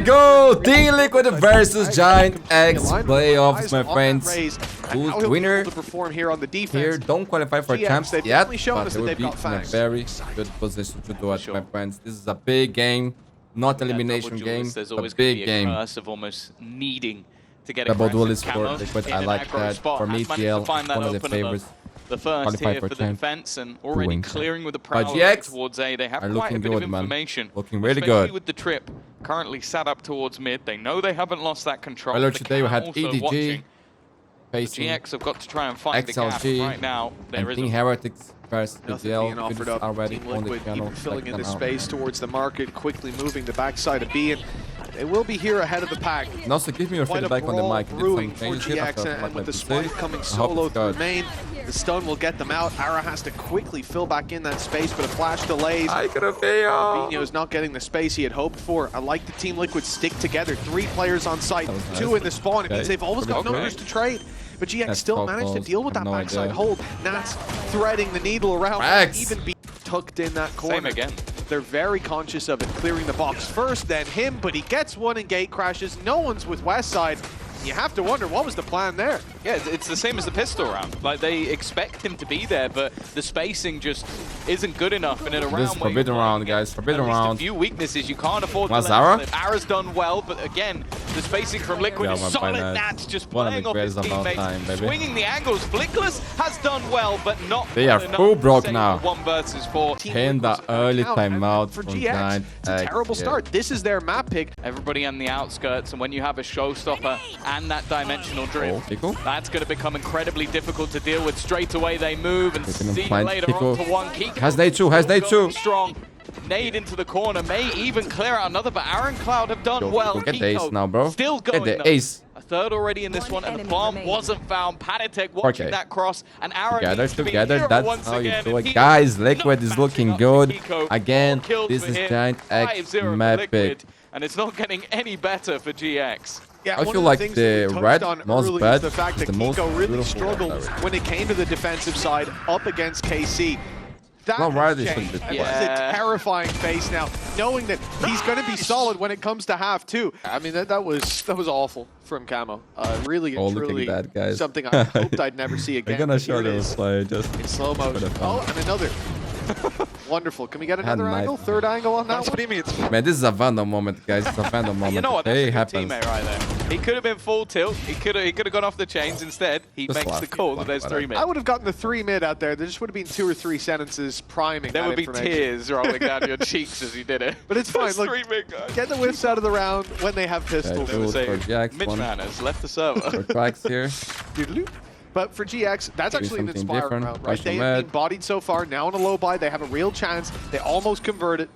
go! Team Liquid versus GIANTX playoffs, my friends. Who's winner here? Don't qualify for champs yet, but they will be in a very good position to do it, my friends. This is a big game, not elimination game. It's a big game. Of almost needing to get Double duel is for Liquid. I like that. For me, TL, one of the favorites. The first here for the defense and already clearing with the prowl towards A. They have quite a bit of information. Looking really good. With the trip currently set up towards mid. They know they haven't lost that control. Earlier today we had EDG facing GX have got to try and find the gap right now. There is Heretics first. Being offered up. Already Team on the Liquid channel. even filling in the space towards the market, quickly moving the backside of B, and they will be here ahead of the pack. And also give me your feedback on the mic. Brewing for GX, and with the spike coming solo through main, the stun will get them out. Ara has to quickly fill back in that space, but a flash delays. Fabinho is not getting the space he had hoped for. I like the Team Liquid stick together. 3 players on site, nice. 2 in the spawn. It means they've always got numbers to trade. But GX still managed to deal with that backside hold. Nats threading the needle around, even be tucked in that corner. Same again. They're very conscious of it, clearing the box first, then him, but he gets one and gate crashes. No one's with Westside. You have to wonder, what was the plan there? Yeah, it's the same as the pistol round. Like, they expect him to be there, but the spacing just isn't good enough. And in a round this is forbidden round, guys. Forbidden round. A few weaknesses you can't afford to let slip. Ara's done well, but again, the spacing from Liquid is solid. Nats just playing off his teammates, swinging the angles. Blickless has done well, but not they are full broke now. 1 versus 4. Paying the early timeout for GX. It's a terrible start. This is their map pick. Everybody on the outskirts, and when you have a showstopper and that dimensional drift, that's going to become incredibly difficult to deal with. Straight away they move and see later on to one. Kiko has nade too. Strong nade into the corner, may even clear out another, but Aaron Cloud have done well. Go get the ace now, bro. Still going get the ace. A third already in this one, and the bomb wasn't found. Patatek watching that cross, and Aaron together. That's how you do it, guys. Liquid is looking good again. This is GIANTX map pick, and it's not getting any better for GX. Yeah, I feel like the red most bad the fact that Kiko really struggled when it came to the defensive side up against KC. That is a terrifying face now, knowing that he's going to be solid when it comes to half too. I mean, that was awful from Camo. Really and truly that, guys. Something I hoped I'd never see again. I'm gonna show this play just in slow motion. Oh, and another. Wonderful. Can we get another angle? Third angle on that one? Man, this is a Vandal moment, guys. It's a Vandal moment. You know what? That's a good happens. teammate right there. He could have been full tilt. He could have gone off the chains instead. He just makes the call that there's 3 mid. I would have gotten the 3 mid out there. There just would have been 2 or 3 sentences priming. There would be tears rolling down your cheeks as you did it. But it's fine. Look, get the whiffs out of the round when they have pistols. Mitch Manners left the server. For tracks here. But for GX, that's actually an inspiring round, right? They have been bodied so far. Now on a low buy, they have a real chance. They almost converted.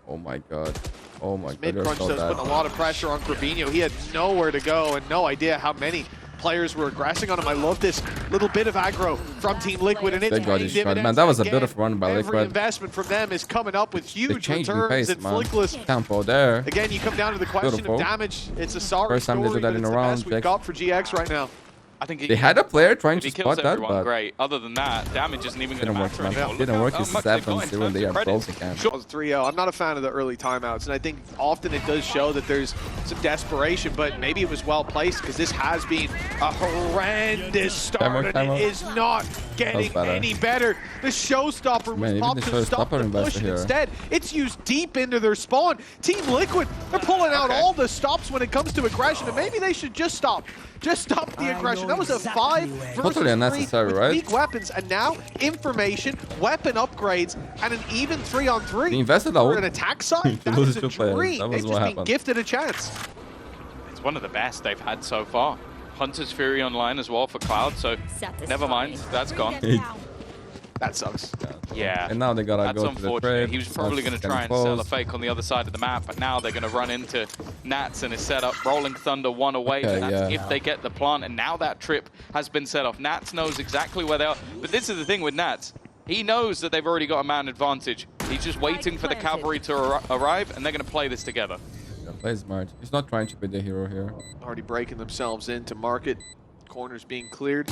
Oh my god. Oh my god. Mid-crunch does put a lot of pressure on Fabinho. He had nowhere to go and no idea how many players were aggressing on him. I love this little bit of aggro from Team Liquid, and it's paying dividends. Man, that was a beautiful run by Liquid. Every investment from them is coming up with huge returns and flickless. Tempo there. Again, you come down to the question of damage. It's a sorry First time they do that in a round. We've got for GX right now. I think they had a player trying to spot that, but great. Other than that, damage isn't even going to matter anymore. Didn't work. It's 7-0 when they are both again. It was 3-0. I'm not a fan of the early timeouts, and I think often it does show that there's some desperation, but maybe it was well placed because this has been a horrendous start, and it is not getting any better. The showstopper was popped to stop the push, and instead it's used deep into their spawn. Team Liquid, they're pulling out all the stops when it comes to aggression, and maybe they should just stop. Just stop the aggression. That was a 5 versus 3 with weak weapons, and now information, weapon upgrades, and an even 3-on-3. He invested for an attack side. That was a dream. They've just been gifted a chance. It's one of the best they've had so far. Hunter's Fury online as well for Cloud, so never mind, that's gone. That sucks. Yeah. And now they gotta go to the trade. He was probably going to try and sell a fake on the other side of the map, but now they're going to run into Nats and his setup. Rolling Thunder 1 away. That's if they get the plant, and now that trip has been set off. Nats knows exactly where they are. But this is the thing with Nats. He knows that they've already got a man advantage. He's just waiting for the cavalry to arrive, and they're going to play this together. Yeah, play smart. He's not trying to be the hero here. Already breaking themselves into market. Corners being cleared.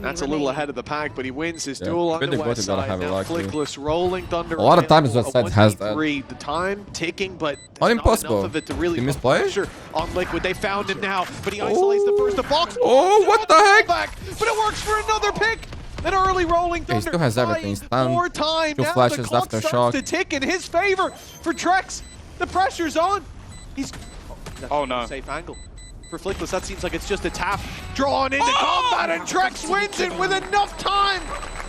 That's a little ahead of the pack, but he wins his duel on the west side. Now Flickless rolling Thunder. A lot of times West side has that. The time ticking, but not impossible. Enough of it to really misplay pressure on Liquid. They found him now, but he isolates the first of box. Oh, what the heck? But it works for another pick. An early rolling Thunder. He still has everything. Stunned. More time. Two Now flashes the clock after starts shock. to tick in his favor for Trex. The pressure's on. He's no. Safe angle. For Flickless, that seems like it's just a tap drawn into combat, and Trex wins it with enough time,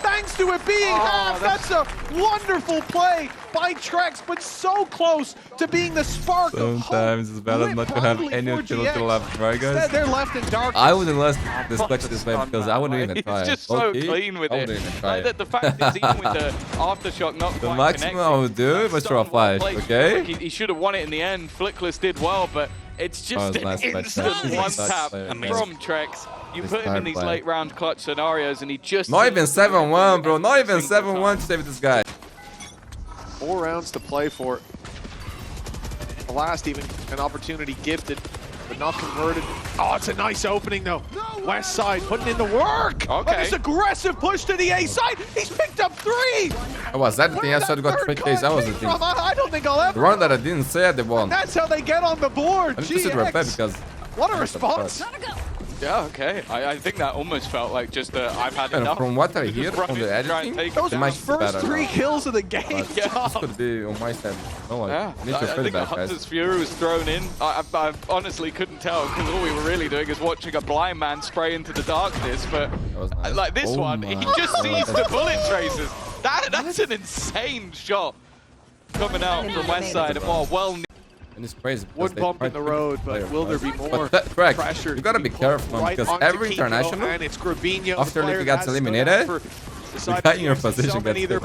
thanks to it being half. That's a wonderful play by Trex, but so close to being the spark of hope. Sometimes it's better not to have any utility left, right, guys? Instead, they're left in dark. I wouldn't let this clutch this way because I wouldn't even try He's it. just so clean with it. The fact is, even with the aftershock not the quite maximum I would do was throw a flash, okay? He should have won it in the end. Flickless did well, but it's just an instant one-tap from Trex. You put him in these late-round clutch scenarios, and he just... Not even 7-1, bro. Not even 7-1 to save this guy. 4 rounds to play for. The last even an opportunity gifted, but not converted. Oh, it's a nice opening, though. West side putting in the work. Okay. This aggressive push to the A side. He's picked up 3. Oh, was that the thing? I said got 3 Ks. That was the thing. I don't think I'll ever. The one that I didn't say at the one. That's how they get on the board. I need to sit repair because... What a response. Yeah, okay. I think that almost felt like just I've had enough. From what I hear from the editing, those are the first 3 kills of the game. This could be on my side. No, yeah, I need to I think back, Hunter's Fury was thrown in. I honestly couldn't tell because all we were really doing is watching a blind man spray into the darkness. But nice. like this one, he just sees the bullet traces. That's an insane shot coming out from West Side. And well. And it's crazy. One bump in the road, but will there be more pressure? You gotta be careful because every international, after Liquid gets eliminated, the guy in your position gets hit.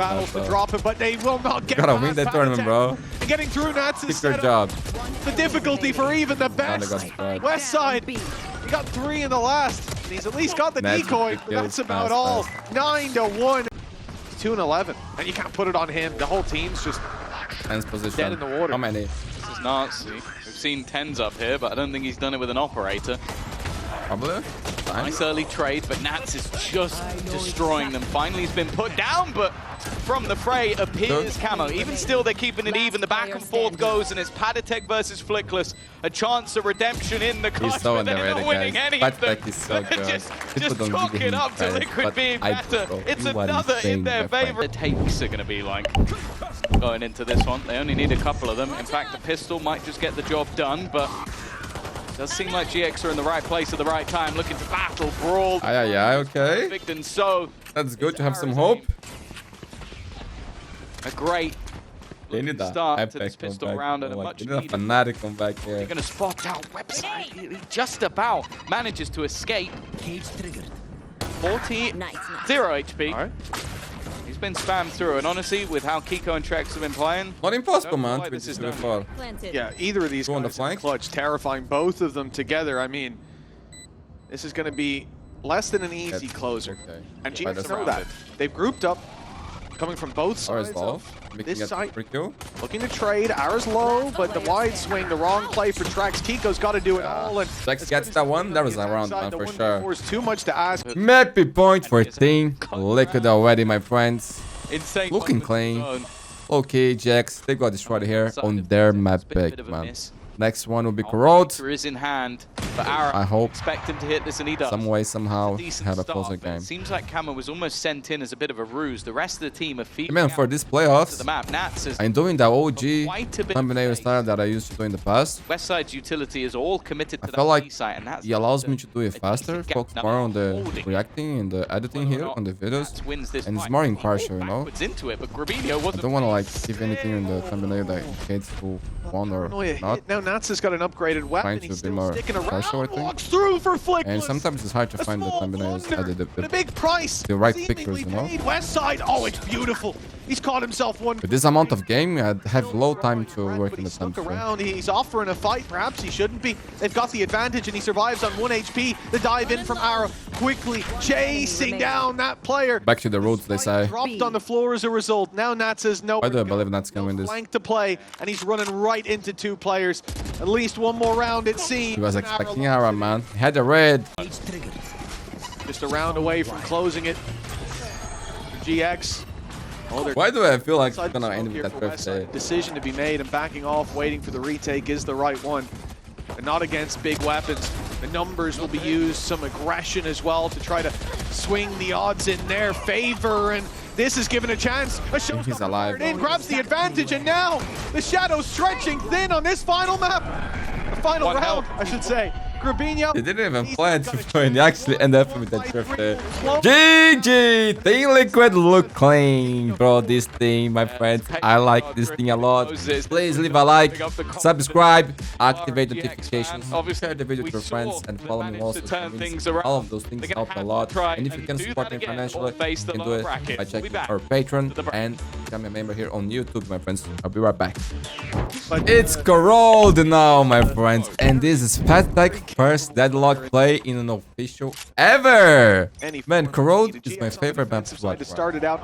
But they will not get. You gotta win that tournament, bro. And getting through Nats is your job. The difficulty for even the best. West Side, he got 3 in the last. And he's at least got the decoy. But that's about all. 9-1. 2-11, and you can't put it on him. The whole team's just dead in the water. How many? Nazi. We've seen 10s up here, but I don't think he's done it with an operator. Probably. Nice early trade, but Nats is just destroying them. Finally, he's been put down, but from the fray appears Camo. Even still, they're keeping it even. The back and forth goes, and it's Padatek versus Flickless. A chance of redemption in the clutch, but they're not winning any of them. Just chalk it up to Liquid being better. It's another in their favor. The takes are going to be like going into this one. They only need a couple of them. In fact, the pistol might just get the job done, but it does seem like GX are in the right place at the right time, looking to battle, brawl. Okay. Perfect, and so that's good to have some hope. A great start to this pistol round and a much needed fanatic comeback here. They're going to spot out website. He just about manages to escape. Cage triggered. 0 HP. All right. He's been spammed through, and honestly, with how Kiko and Trex have been playing, not impossible, man. This is before. Yeah, either of these guys on the flank, clutch, terrifying. Both of them together. I mean, this is going to be less than an easy closer. Okay. And GX know that. They've grouped up, coming from both sides of this side. Looking to trade. Ara's low, but the wide swing, the wrong play for Trex. Kiko's got to do it all. And Trex gets that one. That was a round one for sure. Too much to ask. Maybe point for team. Liquid already, my friends. Insane. Looking clean. Okay, Jax. They got destroyed here on their map pick, man. Next one will be Corrode. Is in hand, but Ara, I hope expect him to hit this, and he does. Some way, somehow, have a closer game. It seems like Camo was almost sent in as a bit of a ruse. The rest of the team are feeding man, for these playoffs, the map. Nats is I'm doing the OG combination style that I used to do in the past. West Side's utility is all committed to I feel like site, and that's it allows me to do it faster, focus more on the reacting and the editing here on the videos, and it's more impartial, you know. I don't want to like give anything in the thumbnail that indicates who won or not. Now Nats has got an upgraded weapon. Trying to be more impartial, I think. Walks through for Flickless. And sometimes it's hard to find the thumbnails edited with a big price. The right pictures, you know. West Side. Oh, it's beautiful. He's caught himself one. With this amount of game, I have low time to work in the thumbnail. He's offering a fight. Perhaps he shouldn't be. They've got the advantage, and he survives on 1 HP. The dive in from Arrow, quickly chasing down that player. Back to the roots, they say. Dropped on the floor as a result. Now Nats says no. Why do I believe Nats can win this? Flank to play, and he's running right into 2 players. At least one more round, it seems. He was expecting Arrow, man. He had a red. Just a round away from closing it for GX. Why do I feel like it's gonna end with that first decision to be made, and backing off, waiting for the retake is the right one. And not against big weapons. The numbers will be used, some aggression as well to try to swing the odds in their favor. And this is given a chance. A shot he's alive. in, grabs the advantage, and now the shadow's stretching thin on this final map. The final round, I should say. Grabinho. They didn't even plan to win. They actually end up with that drift there. GG! Team Liquid look clean, bro. This thing, my friends. I like this thing a lot. Please leave a like, subscribe, activate the notifications, share the video to your friends, and follow me also. All of those things help a lot. And if you can support me financially, you can do it by checking our Patreon and become a member here on YouTube, my friends. I'll be right back. It's Corrode now, my friends, and this is Patek first deadlock play in an official ever. Man, Corrode is my favorite map to watch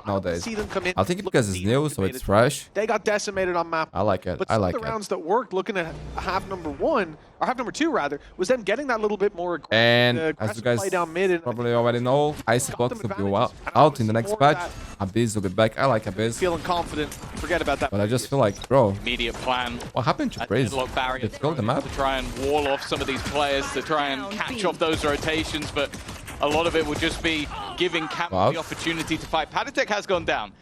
nowadays. I think it's because it's new, so it's fresh. They got decimated on map. I like it. But some of the rounds that worked, looking at half number one, or half number two rather, was them getting that little bit more aggressive. And as you guys down mid probably already know, Icebox will go out in the next patch. Abyss will be back. I like Abyss. Feeling confident. Forget about that. But I just feel like, bro, immediate plan. What happened to Breeze? Did it go the map? To try and wall off some of these players, to try and catch off those rotations, but a lot of it would just be giving Camo the opportunity to fight. Patek has gone down.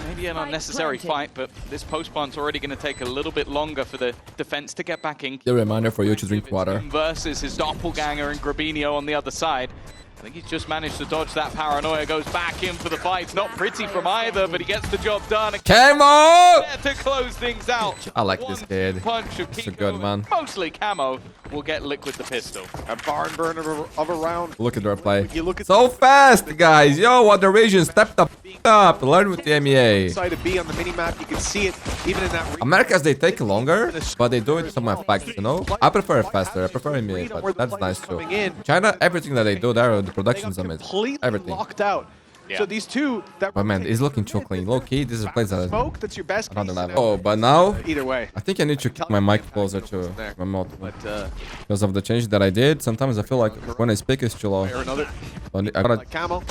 Maybe an unnecessary fight, but this post plant's already going to take a little bit longer for the defense to get back in. The reminder for you to drink water. Versus his doppelganger and Grabinho on the other side. I think he's just managed to dodge that paranoia, goes back in for the fight. It's not pretty from either, but he gets the job done. Camo! To close things out. I like this kid. Punch of It's a good man. Mostly Camo will get Liquid the pistol. A barn burn of a round. Look at their play. So fast, guys. Yo, what the region stepped up. Learn with the EMEA. Side of B on the minimap, you can see it even in that. Americas, they take longer, but they do it some effect, you know? I prefer it faster. I prefer EMEA, but that's nice too. China, everything that they do there, the production's amazing. Everything. Locked out. Yeah. So these two that. But man, it's looking too clean. Low key, this is a place that smoke. That's your best. Another level. Oh, but now either way, I think I need to keep my mic closer to my mouth because of the change that I did. Sometimes I feel like when I speak, it's too low. I gotta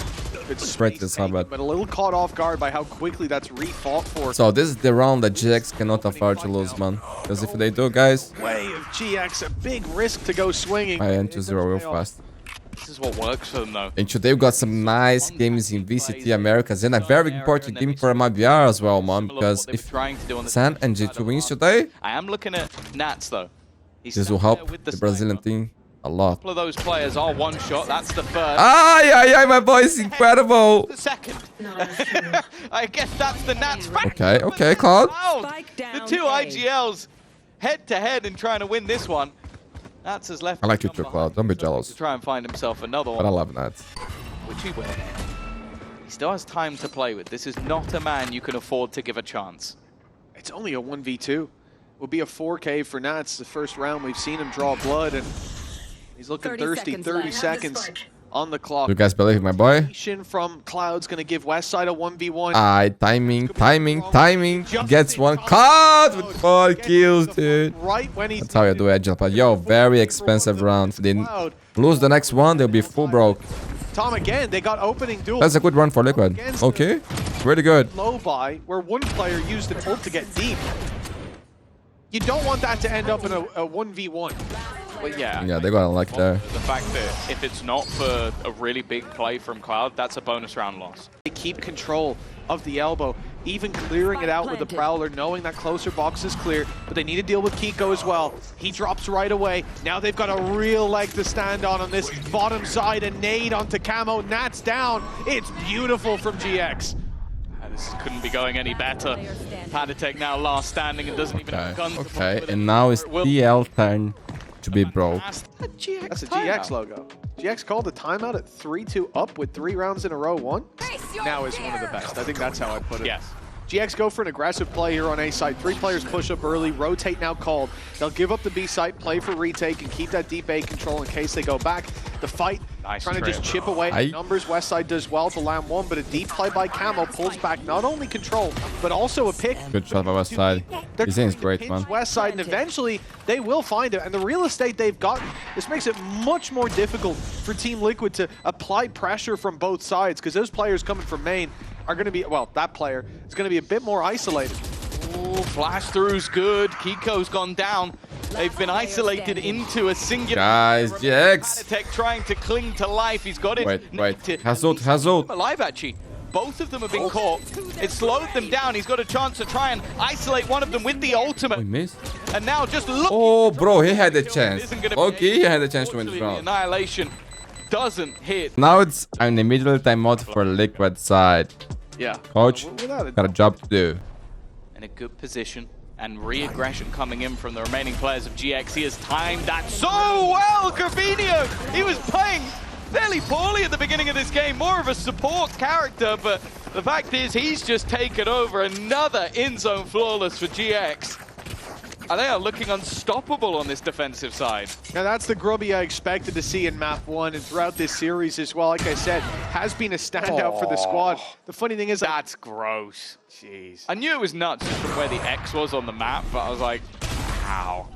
spread this out, but a little caught off guard by how quickly that's refought for. So this is the round that GX cannot afford to lose, man. Because if they do, guys, way of GX, a big risk to go swinging. I enter 0 real fast. This is what works for them, though. And today we got some nice games in VCT Americas and a very important game for MIBR as well, man. Because if San and G2 wins today, I am looking at Nats, though. This will help the Brazilian team a lot. A couple of those players are one shot. That's the first. Ay, my boy is incredible. The second. I guess that's the Nats. Okay, Cloud. The two IGLs head to head and trying to win this one. Nats has left. I like you too, Cloud. Don't be jealous. To try and find himself another one. But I love Nats. Which he will. He still has time to play with. This is not a man you can afford to give a chance. It's only a 1v2. Will be a 4K for Nats. The first round we've seen him draw blood, and he's looking thirsty. 30 seconds on the clock. You guys believe my boy? From Cloud's gonna give Westside a 1v1. Timing. Gets one. Cloud with 4 kills, dude. That's how you do Agile. But yo, very expensive round. If they lose the next one, they'll be full broke. Tom again, they got opening duel. That's a good run for Liquid. Okay, really good. Low buy, where one player used an ult to get deep. You don't want that to end up in a 1v1. Well, yeah, they got like there. The fact that if it's not for a really big play from Cloud, that's a bonus round loss. They keep control of the elbow, even clearing it out with the Prowler, knowing that closer box is clear, but they need to deal with Kiko as well. He drops right away. Now they've got a real leg to stand on this bottom side. A nade onto Camo. Nats down. It's beautiful from GX. This couldn't be going any better. Patek now last standing and doesn't even have guns. Okay, and now it's DL turn to be broke. That's a GX logo. GX called the timeout at 3-2 up with 3 rounds in a row won. Now is one of the best. I think that's how I put it. Yes. GX go for an aggressive play here on A side. 3 players push up early, rotate now called. They'll give up the B site, play for retake, and keep that deep A control in case they go back. The fight Nice trying to just chip away at numbers. Westside does well to land one, but a deep play by Camo pulls back not only control, but also a pick. Good shot by Westside. He's in great, man. Westside, and eventually they will find it. And the real estate they've got, this makes it much more difficult for Team Liquid to apply pressure from both sides, because those players coming from main are going to be, well, that player is going to be a bit more isolated. Ooh, flash through's good. Kiko's gone down. They've been isolated into a singular. Guys, GX Tech trying to cling to life. He's got it. Wait. Hazard. Alive, actually. Both of them have been caught. It slowed them down. He's got a chance to try and isolate one of them with the ultimate. Oh, he missed. And now just look. Oh, bro, he had a chance. Okay, he had a chance to win this round. Annihilation doesn't hit. Now it's an immediate timeout for Liquid side. Yeah. Coach, got a job to do. In a good position. And re-aggression coming in from the remaining players of GX. He has timed that so well, Gravino! He was playing fairly poorly at the beginning of this game, more of a support character, but the fact is he's just taken over. Another in-zone flawless for GX. And they are looking unstoppable on this defensive side. Now that's the Grubby I expected to see in map 1 and throughout this series as well. Like I said, has been a standout for the squad. The funny thing is that's gross. Jeez. I knew it was nuts just from where the X was on the map, but I was like, wow.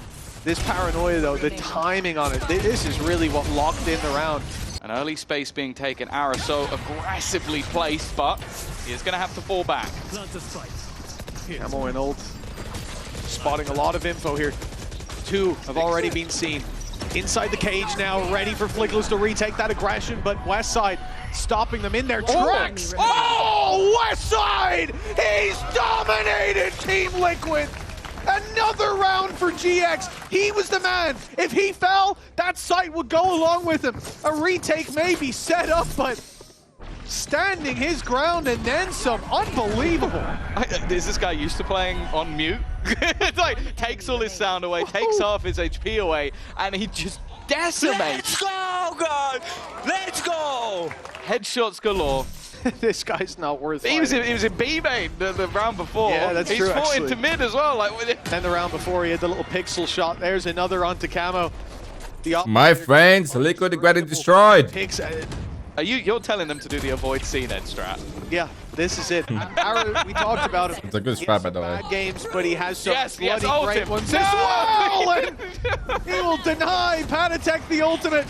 This paranoia though, the timing on it, this is really what locked in the round. An early space being taken, Ara so aggressively placed, but he is going to have to fall back. Camo and ult. Spotting a lot of info here. 2 have already been seen. Inside the cage now, ready for Flickless to retake that aggression, but Westside stopping them in their tracks. Oh, Westside! He's dominated Team Liquid! Another round for GX. He was the man. If he fell, that site would go along with him. A retake may be set up, but standing his ground and then some. Unbelievable. Is this guy used to playing on mute? It's like, takes all his sound away, takes half his HP away, and he just decimates. Let's go, God! Let's go! Headshots galore. This guy's not worth it. He was in B main the round before. Yeah, that's He's true, fought actually. into mid as well. And the round before, he had the little pixel shot. There's another onto Camo. My friends, Liquid getting destroyed. You're telling them to do the avoid scene end strat? Yeah, this is it. We talked about it. It's a good strat, by the way. Bad games, but he has some bloody ult great him. ones No! as well. And he will deny Panatek the ultimate.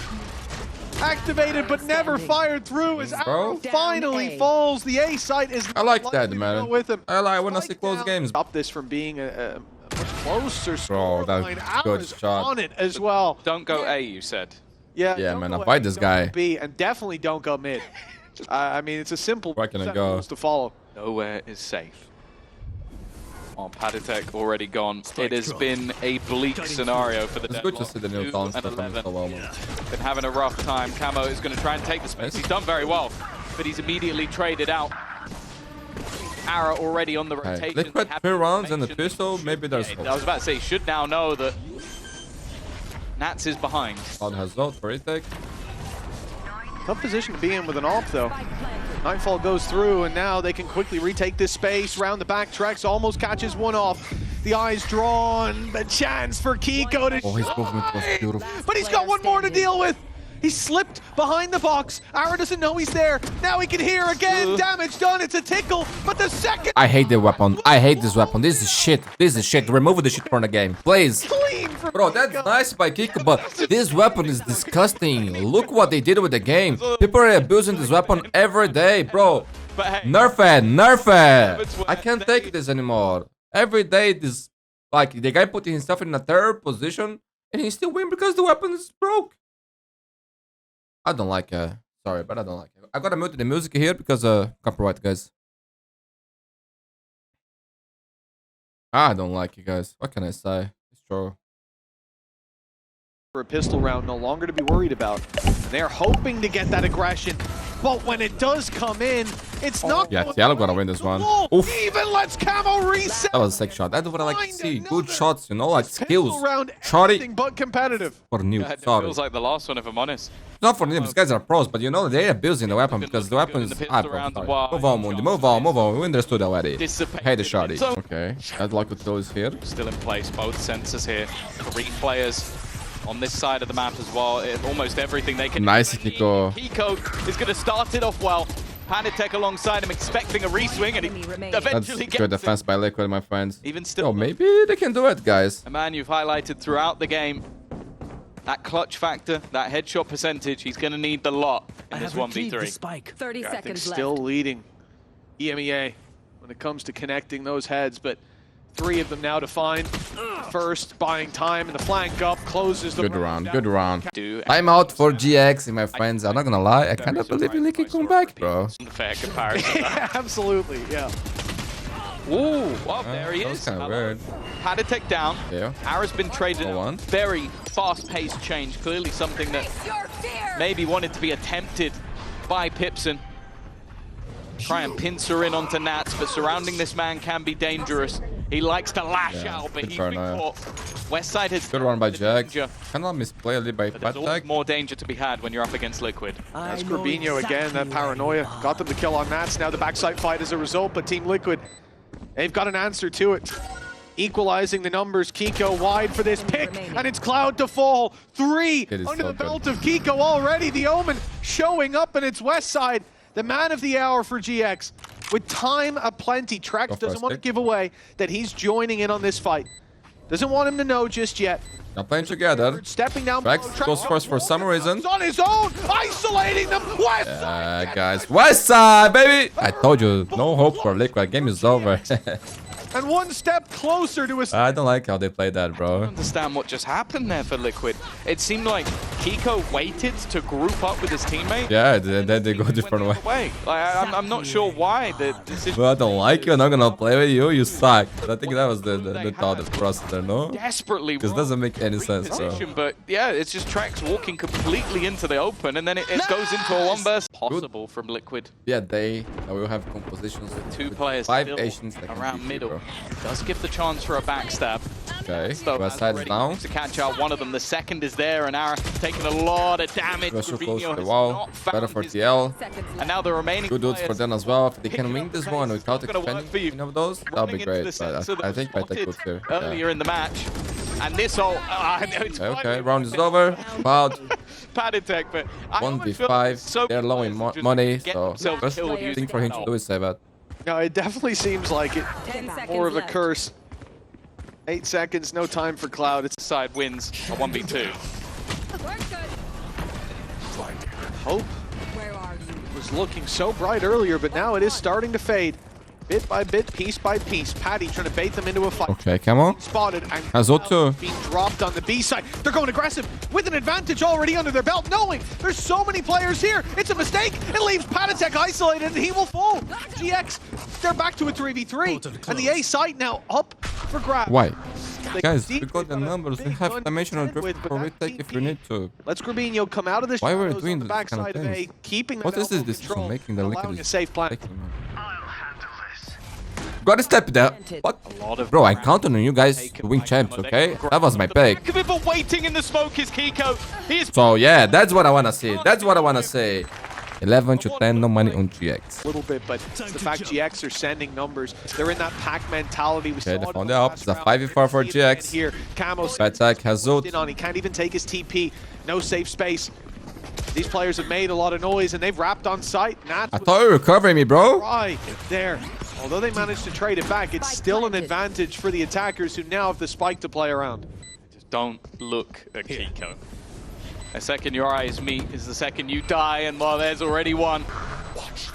Activated but never fired through as Arrow finally falls. The A site is I like that, man. with him. I like when I see close games. Stop this from being a much closer Bro, that's scoreline. good Arrow's shot. on it as well. Don't go A, you said. Yeah, don't man, go I fight A, this don't guy. go B, and definitely don't go mid. I mean, it's a simple Where can I set of go? rules to follow. Nowhere is safe. Oh, Patatek already gone. It has been a bleak scenario for the It's good to see the new talent stuff on so well, man. Been having a rough time. Camo is going to try and take the space. He's done very well, but he's immediately traded out. Ara already on the rotation. Liquid 2 rounds and the pistol, maybe there's hope. I was about to say, he should now know that Nats is behind. Cloud has ult for retake. Tough position to be in with an AWP though. Nightfall goes through and now they can quickly retake this space. Round the back, Trex almost catches one off. The eyes drawn, the chance for Kiko to Oh, his movement was beautiful. But he's got one more to deal with. He slipped behind the box. Ara doesn't know he's there. Now he can hear again. Damage done. It's a tickle. But the second... I hate the weapon. I hate this weapon. This is shit. This is shit. Remove the shit from the game. Please. Clean from Bro, that's nice by Kiko, but this weapon is disgusting. Look what they did with the game. People are abusing this weapon every day, bro. Nerf it. Nerf it. I can't take this anymore. Every day, this... Like, the guy putting himself in a third position, and he still win because the weapon is broke. I don't like it. Sorry, but I don't like it. I gotta mute the music here because copyright, guys. I don't like it, guys. What can I say? It's true. For a pistol round, no longer to be worried about. And they're hoping to get that aggression, but when it does come in, it's not. Yeah, Tiago gotta win this one. Oof. Even lets Camo reset. That was a sick shot. That's what I like to see. Good shots, you know, like skills. Round, Shotty anything but competitive. for new. It Sorry. feels like the last one, if I'm honest. Not for them. These guys are pros, but you know they're abusing the weapon because the weapon is. Move on, Mundi. Move on, move on. We understood already. Hey, the shotty. Okay. I'd like to throw this here. Still in place. Both sensors here. 3 players on this side of the map as well. Almost everything they can. Nice, Kiko. Kiko is going to start it off well. Panitek alongside him, expecting a reswing, and he eventually That's good defense by Liquid, my friends. Even still, oh, maybe they can do it, guys. A man you've highlighted throughout the game. That clutch factor, that headshot percentage, he's going to need the lot in this 1v3. 30 seconds left. Still leading EMEA when it comes to connecting those heads, but 3 of them now to find. First, buying time, and the flank up closes the round. Good round. I'm out for GX, my friends. I'm not gonna lie, I kind of believe Licky can come back, bro. Fair comparison. Absolutely, yeah. Ooh, well, there he that is. was kind of weird. Panitek down. Yeah. Ara's been traded in a very fast-paced change. Clearly something that maybe wanted to be attempted by Pipson. Try and pincer in onto Nats, but surrounding this man can be dangerous. He likes to lash out, but he's been caught. Westside has good run by Jack. Kind of misplay a little by Panitek. More danger to be had when you're up against Liquid. That's Corbinho again, that paranoia. Got them to kill on Nats. Now the backside fight as a result, but Team Liquid, they've got an answer to it. Equalizing the numbers. Kiko wide for this pick, and it's Cloud to fall. 3 under the belt of Kiko already. The Omen showing up, and it's Westside, the man of the hour for GX. With time aplenty, Trex doesn't want to give away that he's joining in on this fight. Doesn't want him to know just yet. They're playing together. Stepping down. Trex goes first for some reason. On his own, isolating them. Westside, guys. Westside, baby. I told you, no hope for Liquid. Game is over. And one step closer to a... I don't like how they play that, bro. I don't understand what just happened there for Liquid. It seemed like Kiko waited to group up with his teammate. Yeah, then they go different way. Like, I'm not sure why the decision. Well, I don't like you. I'm not gonna play with you. You suck. I think that was the thought of process there, no? Desperately. Because it doesn't make any sense, bro. But yeah, it's just Trex walking completely into the open, and then it goes into a 1-burst. Possible from Liquid. Yeah, they will have compositions with 2 players 5 Asians around middle. Does give the chance for a backstab. Okay, Westside is down. To catch out one of them. The second is there, and Ara taking a lot of damage. Close to the wall. Better for TL. And now the remaining good dudes for them as well. If they can win this one without expending any of those, that'll be great. But I think Panitek could too. Earlier in the match. And this all... okay, round is over. About Panitek, but 1v5. They're low in money, so first thing for him to do is save it. No, it definitely seems like it. More of a curse. 8 seconds, no time for Cloud. It's side wins a 1v2. Hope was looking so bright earlier, but now it is starting to fade. Bit by bit, piece by piece. Paddy trying to bait them into a fight. Okay, come on. Spotted and Azoto being dropped on the B side. They're going aggressive with an advantage already under their belt, knowing there's so many players here. It's a mistake. It leaves Panitek isolated, and he will fall. GX, they're back to a 3v3, and the A site now up for grabs. Why? Guys, we got the numbers. We have dimensional drift for retake if you need to. Let's Corbinho come out of the Why were we shadows doing on the this kind of backside of A, things? keeping What is this decision control, making the allowing Liquid a safe plan. Gotta step there. What? Bro, I counted on you guys to win champs, okay? That was my pick. But waiting in the smoke is Kiko. So yeah, that's what I wanna see. That's what I wanna say. 11 to 10, no money on GX. A little bit, but it's the fact GX are sending numbers. They're in that pack mentality. We Okay, they found it up. It's a 5v4 for GX. Here, Camo attack has ult. he can't even take his TP. No safe space. These players have made a lot of noise, and they've wrapped on site. Nats I thought you were covering me, bro. right there. Although they managed to trade it back, it's still an advantage for the attackers who now have the spike to play around. Just don't look at Kiko. The second your eyes meet is the second you die, and well, there's already one. He's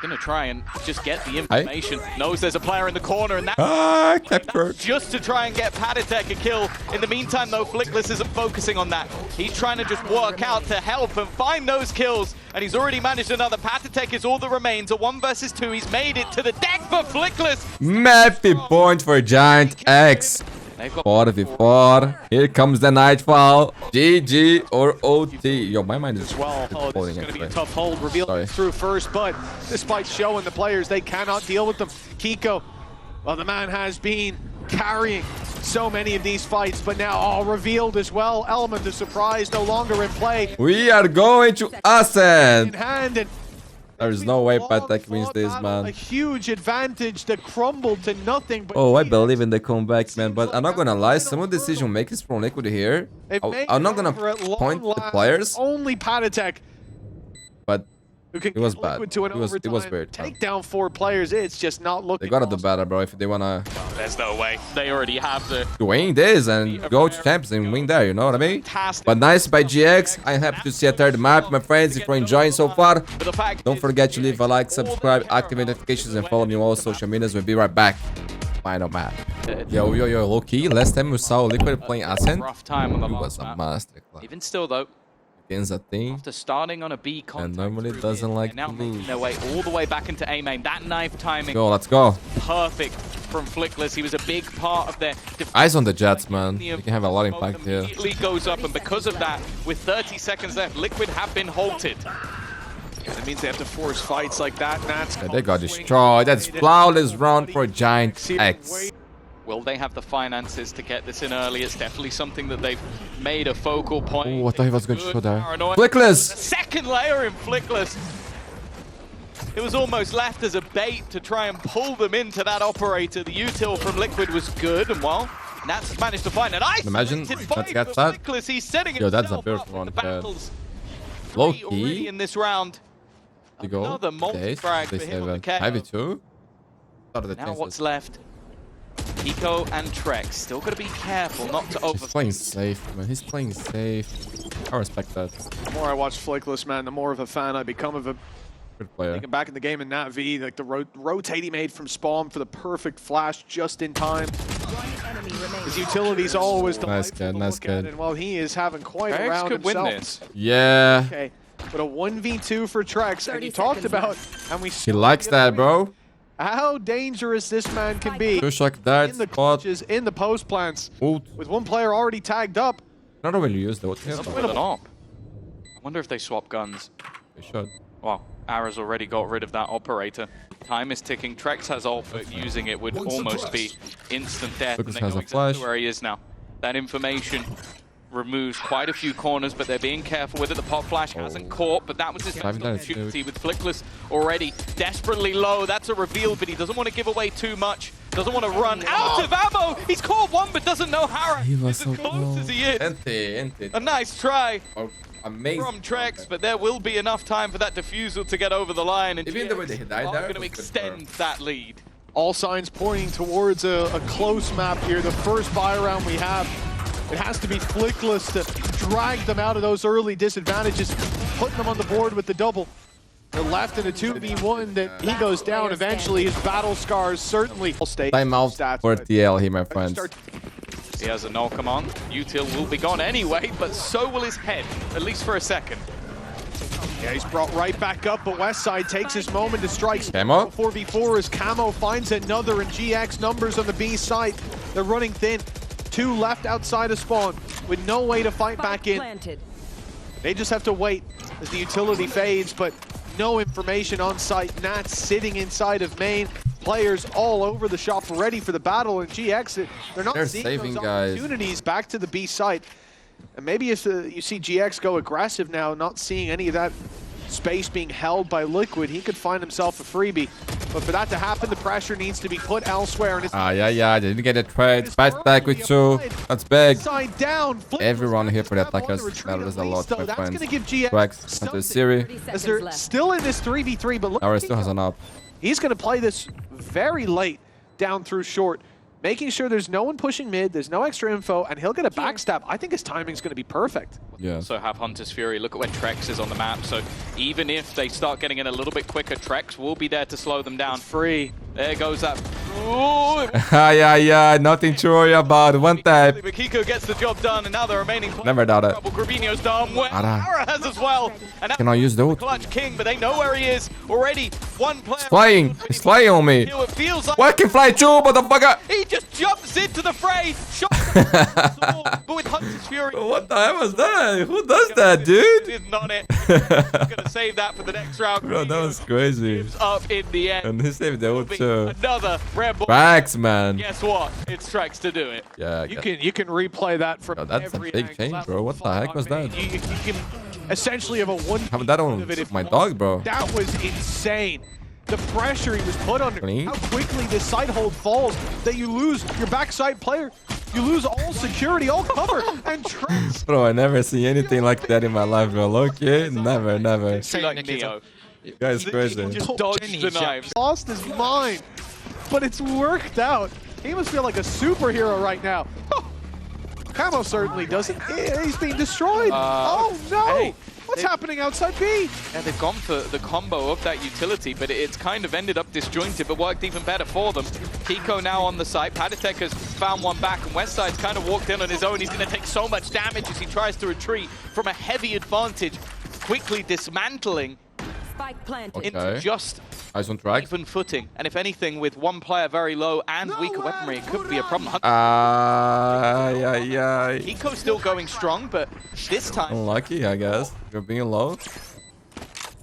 gonna try and just get the information. Knows there's a player in the corner, and that captured. Just to try and get Panitek a kill. In the meantime, though, Flickless isn't focusing on that. He's trying to just work out to help and find those kills, and he's already managed another. Panitek is all that remains. A 1 versus 2. He's made it to the deck for Flickless. Massive point for GIANTX. 4v4. Here comes the Nightfall. GG or OT. Yo, my mind is well. Oh, this is going to be a tough hold. Reveal through first, but despite showing the players they cannot deal with them. Kiko, well, the man has been carrying so many of these fights, but now all revealed as well. Element of surprise no longer in play. We are going to Ascend. In hand, and There is no way Patek wins this, man. A huge advantage that crumbled to nothing. But Oh, I believe in the comeback, man. But I'm not gonna lie, some of the decision makers from Liquid here. I'm not gonna point the players. Only Patek. But it was bad. It was weird. Take down 4 players. It's just not looking. They gotta do better, bro. If they wanna. There's no way. They already have the win this and go to champs and win there. You know what I mean? But nice by GX. I'm happy to see a third map, my friends. If you're enjoying so far, don't forget to leave a like, subscribe, activate notifications, and follow me on all social medias. We'll be right back. Final map. Yo, low key. Last time we saw Liquid playing Ascent, rough time on the it was a master class. Even still, though. Against a team after starting on a B and normally doesn't like now to making lose. their way all the way back into A main. That knife timing. Go, let's go. Perfect from Flickless. He was a big part of their eyes on the Jets, man. They can have a lot of impact here. Immediately goes up, and because of that, with 30 seconds left, Liquid have been halted. Yeah, that means they have to force fights like that. Nats. Yeah, they got destroyed. That's flawless round for GIANTX. Will they have the finances to get this in early? It's definitely something that they've made a focal point. Oh, I thought he was going to show there. Flickless! Second layer in Flickless. It was almost left as a bait to try and pull them into that operator. The util from Liquid was good, and well, Nats managed to find an ice. Imagine Nats gets that. He's setting yo, that's a beautiful one. Low key in this round. You go. Another multi-frag for him on the KO. Ivy too. Now what's left? Eco and Trex still got to be careful not to over. He's playing safe, man. He's playing safe. I respect that. The more I watch Flickless, man, the more of a fan I become of him. Good player. Thinking back in the game in Nat V, like the rotate he made from spawn for the perfect flash just in time. His utility's always nice kid, nice kid. And while he is having quite a round could himself. Win this. Yeah. Okay, but a 1v2 for Trex, and you talked about, and we. He likes that, bro. How dangerous this man can be push like that, in the clutches, in the post plants, with one player already tagged up. Not really use the ult. I wonder if they swap guns. They should. Well, Ara's already got rid of that operator. Time is ticking. Trex has ult, but using it would almost be instant death. Lucas and they has know a exactly flash. where he is now. That information removes quite a few corners, but they're being careful with it. The pop flash hasn't caught, but that was his best opportunity with Flickless already desperately low. That's a reveal, but he doesn't want to give away too much. Doesn't want to run out of ammo. He's caught one, but doesn't know how. He was as close as he is. A nice try from Trex, but there will be enough time for that defusal to get over the line. And even the way they died there, going to extend that lead. All signs pointing towards a close map here. The first buy round we have. It has to be Flickless to drag them out of those early disadvantages, putting them on the board with the double. They're left in a 2v1 that he goes down eventually. His battle scars certainly stay. Timeout for TL here, my friends. He has a null command. Util will be gone anyway, but so will his head, at least for a second. Yeah, he's brought right back up, but Westside takes his moment to strike. Camo? 4v4 as Camo finds another, and GX numbers on the B side. They're running thin. 2 left outside of spawn with no way to fight back in. They just have to wait as the utility fades, but no information on site. Nats sitting inside of main. Players all over the shop ready for the battle, and GX, they're not seeing those opportunities back to the B site. And maybe if you see GX go aggressive now, not seeing any of that space being held by Liquid, he could find himself a freebie. But for that to happen, the pressure needs to be put elsewhere. And yeah, they didn't get a trade. Back with 2. That's big. Side down. Everyone here for the attackers. That is a lot, my friends. That's going to give GX onto the Siri. As they're still in this 3v3, but look, Ara still has an up. He's going to play this very late down through short, making sure there's no one pushing mid, there's no extra info, and he'll get a backstab. I think his timing's going to be perfect. Yeah. So have Hunter's Fury. Look at where Trex is on the map. So even if they start getting in a little bit quicker, Trex will be there to slow them down. It's free. There goes that. yeah, nothing to worry about. One tap. Kiko gets the job done, and now the remaining. Never doubt it. Gravino's done. Ara has as well. And can I use the ult? Clutch King, but they know where he is already. One player. He's flying on me. It feels like I can fly too, motherfucker. He just jumps into the fray. Shot but with Hunter's Fury. What the hell was that? Who does that, dude? Didn't on it. Gonna save that for the next round. Bro, that was crazy. Up in the end. And he saved the ult too. Another Red Bull. Facts, man. Guess what? It's Trex to do it. Yeah, you can replay that from that's a big change, bro. What the heck was that? You can essentially of a one. How about that on my dog, bro? That was insane. The pressure he was put under, Clean. how quickly this side hold falls, that you lose your backside player. You lose all security, all cover, and Trex. Bro, I never see anything like that in my life, bro. Okay, never. Like Neo. You guys crazy. Just dodged the knives. Lost his mind, but it's worked out. He must feel like a superhero right now. Camo certainly doesn't. He's being destroyed. Oh no! Hey, What's happening outside B? Yeah, they've gone for the combo of that utility, but it's kind of ended up disjointed, but worked even better for them. Kiko now on the site. Patatek has found one back, and Westside's kind of walked in on his own. He's going to take so much damage as he tries to retreat from a heavy advantage, quickly dismantling into just Eyes on track. even footing. And if anything, with one player very low and weaker weaponry, it could be a problem. Kiko's still going strong, but this time... Unlucky, I guess. You're being low.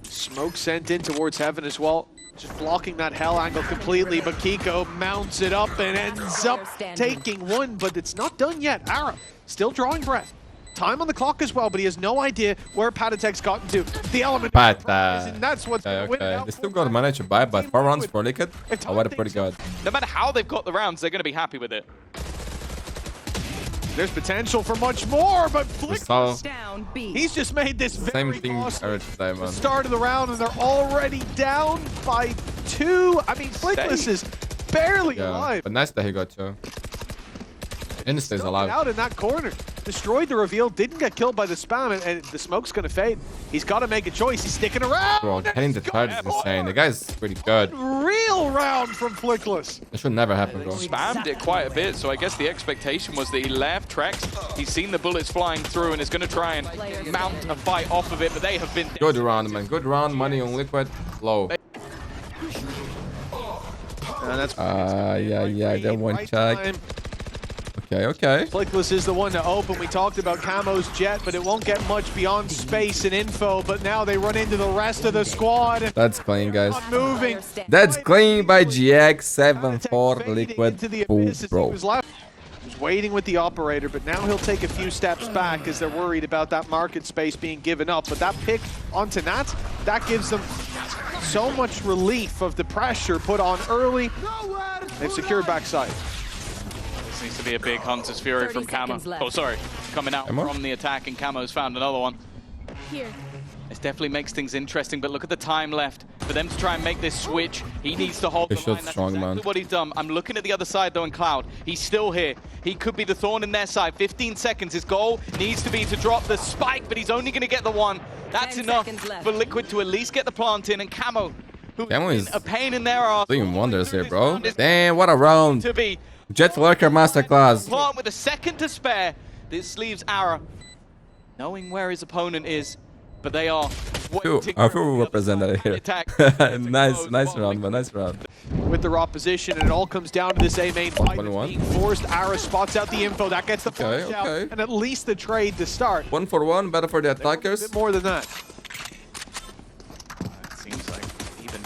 Smoke sent in towards heaven as well. Just blocking that hell angle completely, but Kiko mounts it up and ends up taking one, but it's not done yet. Ara still drawing breath. Time on the clock as well, but he has no idea where Patatek's gotten to. The element and that's what's okay. They still got money to buy, but 4 rounds for Liquid. Oh, what a pretty good. No matter how they've got the rounds, they're going to be happy with it. There's potential for much more, but Flickless, he's just made this Same thing every time, man. Start of the round, and they're already down by 2. I mean, Flickless is barely alive. But nice that he got 2. And stays alive. Out in that corner. Destroyed the reveal, didn't get killed by the spam, and the smoke's gonna fade. He's got to make a choice. He's sticking around. Bro, hitting the target is insane. The guy's pretty good. Real round from Flickless. It should never happen, bro. Spammed it quite a bit, so I guess the expectation was that he left Trex. He's seen the bullets flying through and is going to try and mount a fight off of it, but they have been... Good round, man. Good round. Money on Liquid. Low. That's then one check. Okay. Flickless is the one to open. We talked about Camo's jet, but it won't get much beyond space and info. But now they run into the rest of the squad. That's clean, guys. Moving. That's clean by GX 7-4 Liquid. Bro. He was waiting with the operator, but now he'll take a few steps back because they're worried about that market space being given up. But that pick onto Nat, that gives them so much relief of the pressure put on early. They've secured backside. Needs to be a big Hunter's Fury from Camo. Oh, sorry. Coming out from the attack, and Camo's found another one. This definitely makes things interesting, but look at the time left for them to try and make this switch. He needs to hold the line. That's exactly what he's done. I'm looking at the other side, though, in Cloud. He's still here. He could be the thorn in their side. 15 seconds. His goal needs to be to drop the spike, but he's only going to get the one. That's enough for Liquid to at least get the plant in, and Camo, who is a pain in their ass. Doing wonders here, bro. Damn, what a round. To be Jet Lurker Masterclass. Plant with a second to spare. This leaves Ara knowing where his opponent is, but they are I feel represented here. nice round, man. Nice round. With the raw position, and it all comes down to this A main fight being forced. Ara spots out the info. That gets the flash out, and at least the trade to start. 1-for-1, better for the attackers. A bit more than that. It seems like even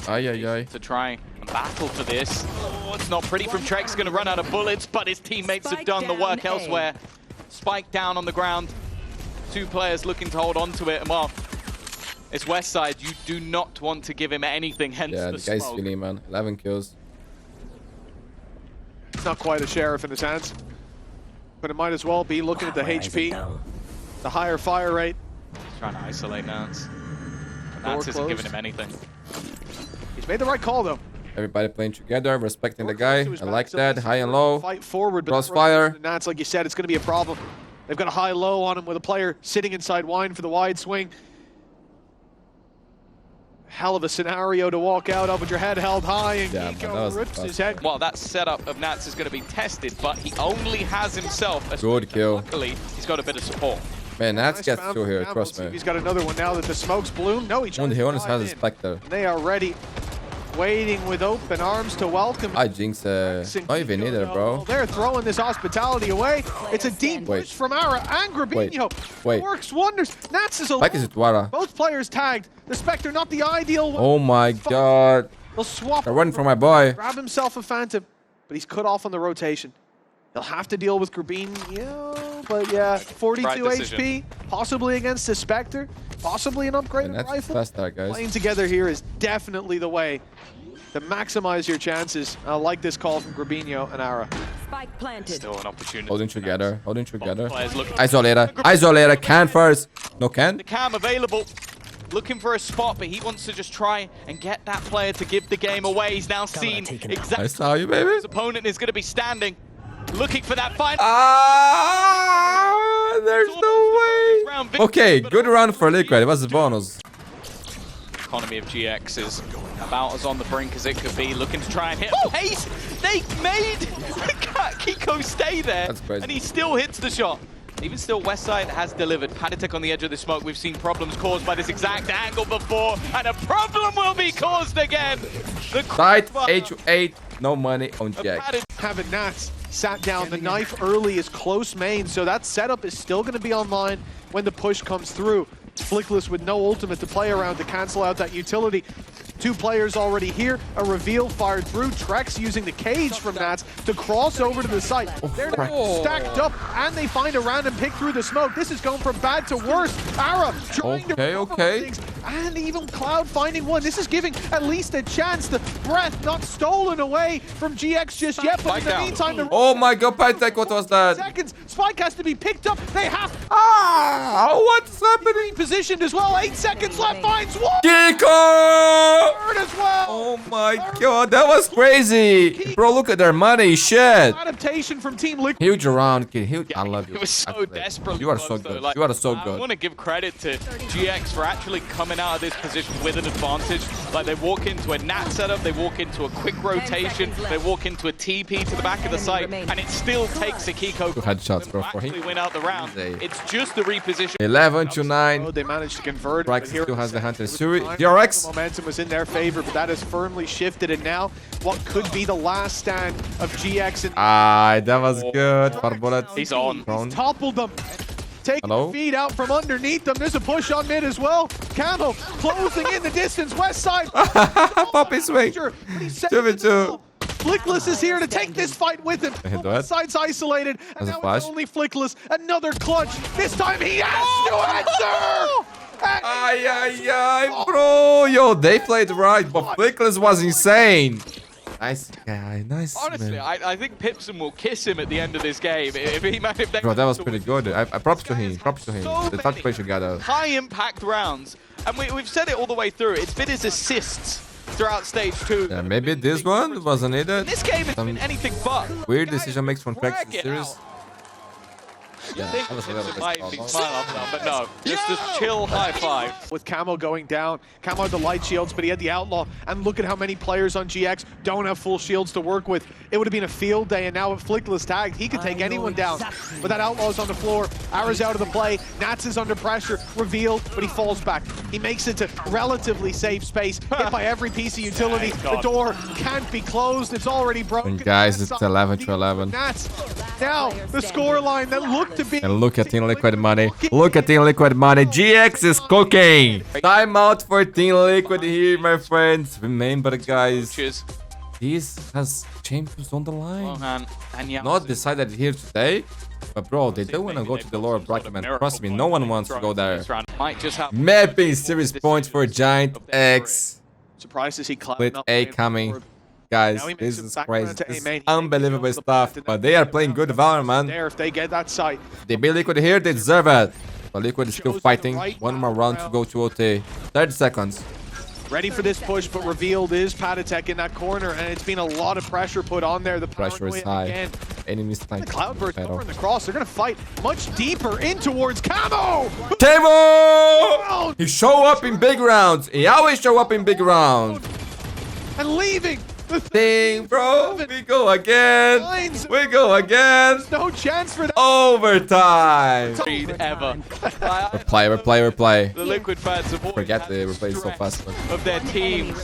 to try and battle for this. Oh, it's not pretty from Trex. Going to run out of bullets, but his teammates have done the work elsewhere. Spike down on the ground. 2 players looking to hold on to it. And well, it's Westside. You do not want to give him anything, hence the guy's smoke. feeling, man. 11 kills. It's not quite a sheriff in his hands, but it might as well be looking at the HP. The higher fire rate. He's trying to isolate Nance. Nance isn't giving him anything. He's made the right call, though. Everybody playing together, respecting the guy. I like that. High and low. Fight forward, but crossfire. Nats, like you said, it's going to be a problem. They've got a high-low on him with a player sitting inside wine for the wide swing. Hell of a scenario to walk out of with your head held high, and Kiko rips his head. Well, that setup of Nats is going to be tested, but he only has himself. Good kill. Luckily, he's got a bit of support. Man, Nats gets through here. Trust me. He's got another one now that the smoke's bloom. No, he almost has a Spectre. They are ready, waiting with open arms to welcome. I jinx. Not even either, bro. They're throwing this hospitality away. It's a deep push from Ara and Grabinho. Works wonders. Nats is alone. Both players tagged. The Spectre not the ideal one. Oh my god. They'll swap. They're running for my boy. Grab himself a Phantom, but he's cut off on the rotation. He'll have to deal with Grabinho, but yeah, 42 HP, possibly against the Spectre. possibly an upgrade And on that's rifle. fast start, guys. Playing together here is definitely the way to maximize your chances. I like this call from Grabinho and Ara. Spike planted. Still an opportunity. Holding together. Holding together. Players looking. Isolator. Isolator. Can first. No can. The cam available. Looking for a spot, but he wants to just try and get that player to give the game away. He's now seen exactly I saw you, baby. where his opponent is going to be standing. Looking for that final. Ah, there's no way. Okay, good round for Liquid. It was a bonus. Economy of GX is about as on the brink as it could be. Looking to try and hit a pace. They made Kiko stay there. That's crazy. And he still hits the shot. Even still, Westside has delivered. Paditech on the edge of the smoke. We've seen problems caused by this exact angle before, and a problem will be caused again. The Side H8, no money on GX. Having Nats sat down, the knife early is close main, so that setup is still going to be online when the push comes through. Flickless with no ultimate to play around to cancel out that utility. Two players already here. A reveal fired through. Trex using the cage from Nats to cross over to the site. They're stacked up, and they find a random pick through the smoke. This is going from bad to worse. Ara trying to things, and even Cloud finding one. This is giving at least a chance. The breath not stolen away from GX just yet, but in the meantime, oh my god, Pytech, what was that? Seconds. Spike has to be picked up. They have What's happening? positioned as well. 8 seconds left. Finds one. Kiko! Third as well. Oh my god, that was crazy. Bro, look at their money. Shit. Adaptation from Team Liquid. Huge round, kid. Huge. I love you. It was so desperate. You are so good. You are so I good. want to give credit to GX for actually coming out of this position with an advantage. Like, they walk into a Nat setup, they walk into a quick rotation, they walk into a TP to the back of the site, and it still takes a Kiko. 2 headshots, bro, for him. Actually win out the round. It's just the reposition. 11 to 9. They managed to convert. Brax still has the Hunter. Suri, DRX. Momentum was in their favor, but that has firmly shifted, and now what could be the last stand of GX. And that was good. Barbolet. He's on. he's toppled them. Taking the feed out from underneath them. There's a push on mid as well. Camo closing in the distance. West side. Poppy swing. 2v2. Flickless is here to take this fight with him. West side's isolated. And now it's only Flickless. Another clutch. This time he has to answer. Ay, bro. Yo, they played right, but Flickless was insane. Nice guy, nice. Honestly, man. I think Pipson will kiss him at the end of this game. If they Bro, that was pretty good. I props to him. Props to him. The touch pressure got out. High impact rounds, and we've said it all the way through. It's been his assists throughout stage 2. Yeah, maybe this one wasn't needed. This game has been anything but. Weird decision makes from Trex in series. Out. Yeah, that was a little bit might be smile up now, but no, just a chill high five. With Camo going down, Camo had the light shields, but he had the Outlaw, and look at how many players on GX don't have full shields to work with. It would have been a field day, and now with Flickless tagged, he could take anyone down. But that Outlaw's on the floor, Ara's out of the play, Nats is under pressure, revealed, but he falls back. He makes it to relatively safe space, hit by every piece of utility. The door can't be closed, it's already broken. And guys, it's 11 to 11. Nats, now the scoreline that looked to be... And look at Team Liquid Money. Look at Team Liquid Money. GX is cooking. Timeout for Team Liquid here, my friends. Remember, guys, this has champions on the line. Not decided here today, but bro, they don't want to go to the lower bracket, man. Trust me, no one wants to go there. Mapping series points for GIANTX. Surprised to see Cloud With A coming. Guys, this is crazy. This is unbelievable stuff. But they are playing good Valorant, man. If they get that site. They beat Liquid here, they deserve it. But Liquid is still fighting. One more round to go to OT. 30 seconds. Ready for this push, but revealed is Paditech in that corner, and it's been a lot of pressure put on there. The pressure is high. Enemies playing. The Cloudburst over in the cross. They're gonna fight much deeper in towards Camo. Tamo! He show up in big rounds. He always show up in big rounds. And leaving. Dang, bro. We go again. We go again. No chance for that. Overtime. Ever. Replay. The Liquid fans support. Forget they replay so fast. Of their team,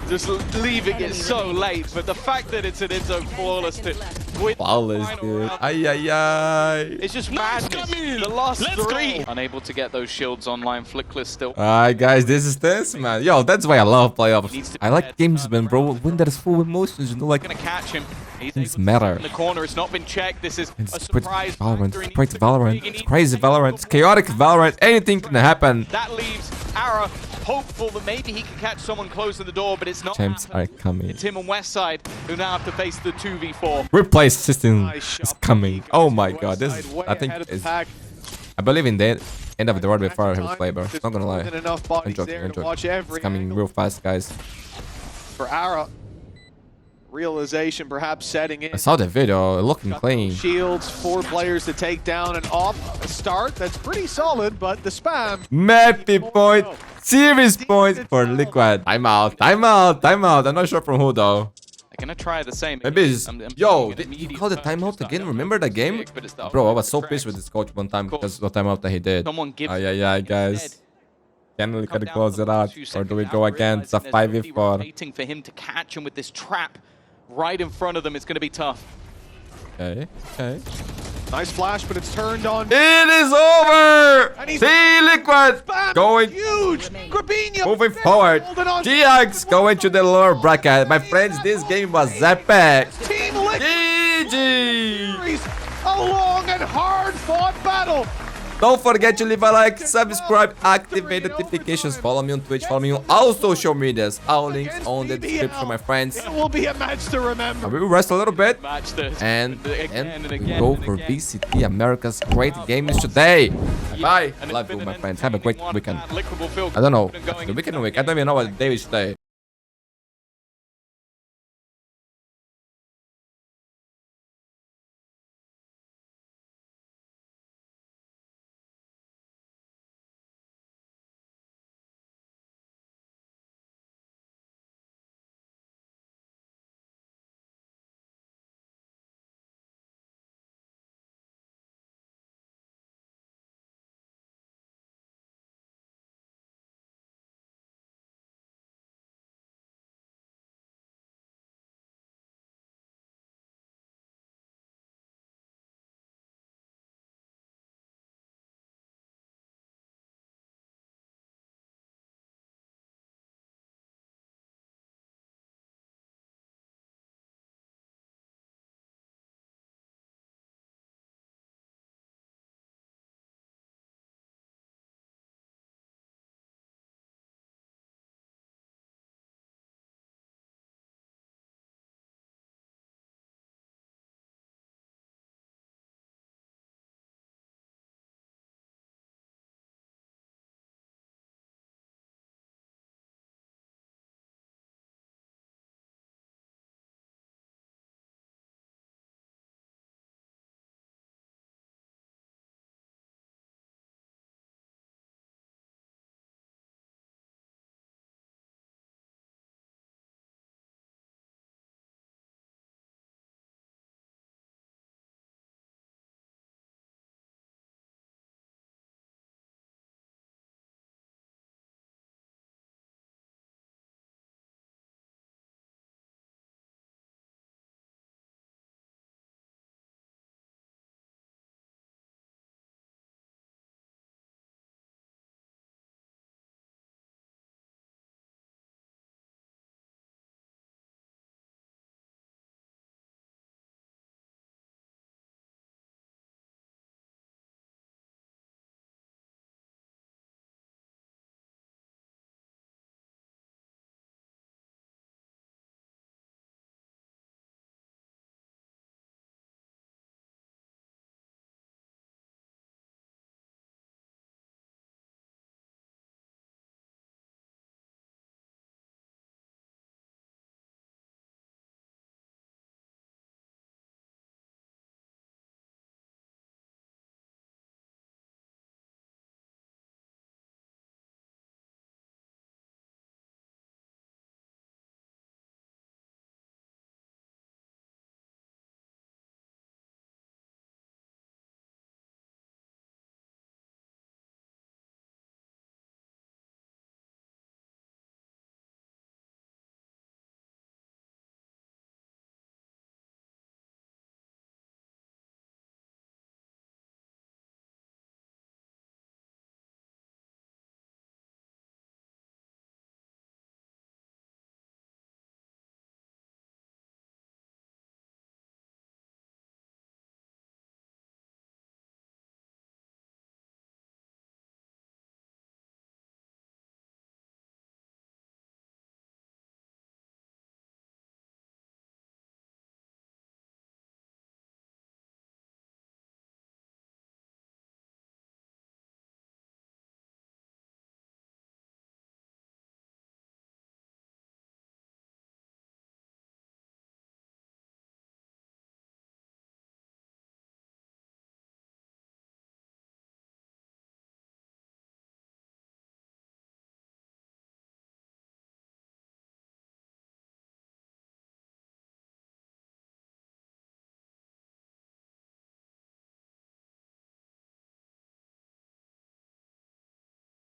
just leaving it so late. But the fact that it's an in-zone flawless to win. Flawless, dude. Ay. It's just madness. The last 3. Unable to get those shields online. Flickless still. Alright, guys, this is tense, man. Yo, that's why I love playoffs. I like games, man, bro. When there's full emotions, you know, like. Gonna catch him. Things matter. In the corner, it's not been checked. This is a surprise. Valorant. It's crazy Valorant. It's chaotic Valorant. Anything can happen. That leaves Ara hopeful that maybe he can catch someone closing the door, but it's not Champs are happening. coming. It's him on West Side who now have to face the 2v4. Replay system is coming. Oh my god, this is, I think is, I believe in the end of the road before I have a play, bro. Not gonna lie. I'm joking, I'm joking. It's coming real fast, guys. For Ara, realization perhaps setting in. I saw the video, looking clean. Shields, 4 players to take down and off a start that's pretty solid, but the spam. Mappy point, series point for Liquid. Timeout, timeout, timeout. I'm not sure from who though. They're gonna try the same. Maybe it's, yo, did you call the timeout again? Remember that game? Bro, I was so pissed with this coach one time because of the timeout that he did. Yeah, guys. Can we close it out, or do we go again? It's a 5v4. Waiting for him to catch him with this trap right in front of them. It's going to be tough. Okay. Nice flash, but it's turned on. It is over! See Liquid going huge. Grabinho moving forward. GIANTX going to the lower bracket. My friends, this game was epic. Team Liquid. GG! A long and hard-fought battle. Don't forget to leave a like, subscribe, activate notifications, follow me on Twitch, follow me on all social medias. All links on the description, my friends. It will be a match to remember. We will rest a little bit and we go for VCT America's great games today. Bye. Love you, my friends. Have a great weekend. I don't know. The weekend or week. I don't even know what day is today.